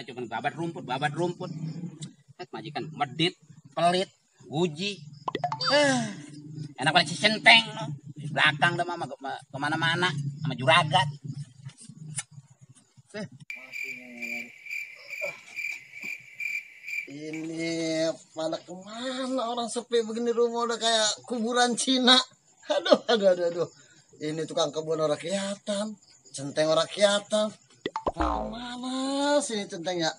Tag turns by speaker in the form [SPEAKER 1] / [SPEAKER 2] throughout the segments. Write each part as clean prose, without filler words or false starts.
[SPEAKER 1] Cuman babat rumput. Majikan medit, pelit, guji. Enak banget si Centeng no. Di belakang dah mama kemana-mana sama juragan.
[SPEAKER 2] Ini pada kemana orang sepi begini, rumah udah kayak kuburan Cina. Aduh. Ini tukang kebun orang kelihatan, Centeng orang kelihatan. Mana sih Centeng ya?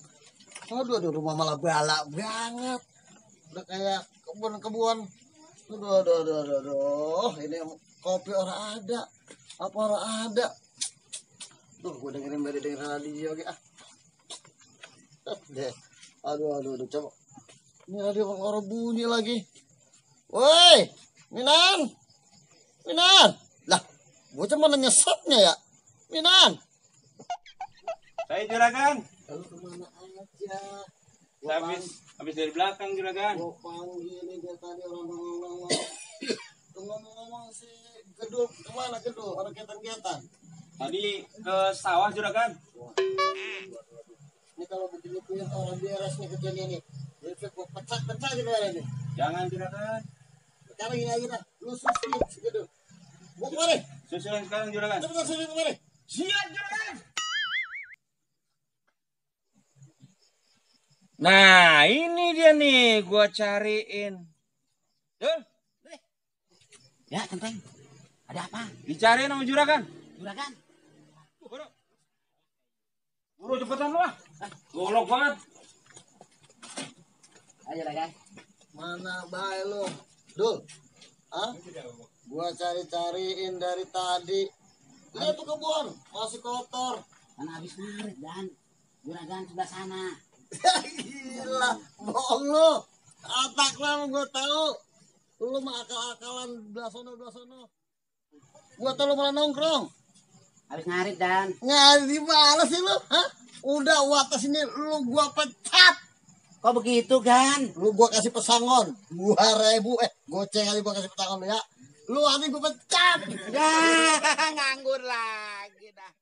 [SPEAKER 2] Aduh, rumah malah balak banget. Udah kayak kebun-kebun. Aduh. Ini kopi orang ada. Apa orang ada? Tuh, gue dengerin radio ya. Deh. Aduh, coba. Ini radio orang bunyi lagi. Woi, Minan. Lah, gue cuma nyesatnya ya. Minan.
[SPEAKER 3] Saya juragan.
[SPEAKER 2] Lalu kemana aja?
[SPEAKER 3] Habis dari belakang juragan.
[SPEAKER 2] Gue panggil ini dia tadi orang ngomong si Gedul kemana Gedul? Orang ketan-ketan.
[SPEAKER 3] Tadi ke sawah juragan.
[SPEAKER 2] Ini kalau begini punya orang beres nih kerjaan ini. Jadi gue pecah gitu ini.
[SPEAKER 3] Jangan juragan.
[SPEAKER 2] Sekarang ini aja dah. Lu susulin si Gedul. Gue kemana?
[SPEAKER 3] Susulin sekarang juragan.
[SPEAKER 2] Cepetan susulin kemana?
[SPEAKER 3] Siap juragan. Nah, ini dia nih, gua cariin.
[SPEAKER 1] Ya, Centeng. Ada apa?
[SPEAKER 3] Dicariin sama juragan.
[SPEAKER 1] Juragan.
[SPEAKER 3] Buru cepetan lu ah. Golok banget.
[SPEAKER 1] Ayo, Juragan.
[SPEAKER 2] Mana bae lu? Dul. Hah? Gua cariin dari tadi. Lihat tuh kebun, masih kotor.
[SPEAKER 1] Kan habis narik dan juragan sebelah sana.
[SPEAKER 2] Gila, bohong lu. Otak lu gue tahu. Lu mah akal-akalan belah sono. Gua tahu lu malah nongkrong.
[SPEAKER 1] Habis narik dan.
[SPEAKER 2] Ngarit di mana sih lu? Hah? Udah watas ini lu gua pecat.
[SPEAKER 1] Kok begitu, Gan?
[SPEAKER 2] Lu gua kasih pesangon 2.000 goceng kali gua kasih pesangon ya. Lu nanti gua pecat.
[SPEAKER 1] Ya, nganggur lagi dah.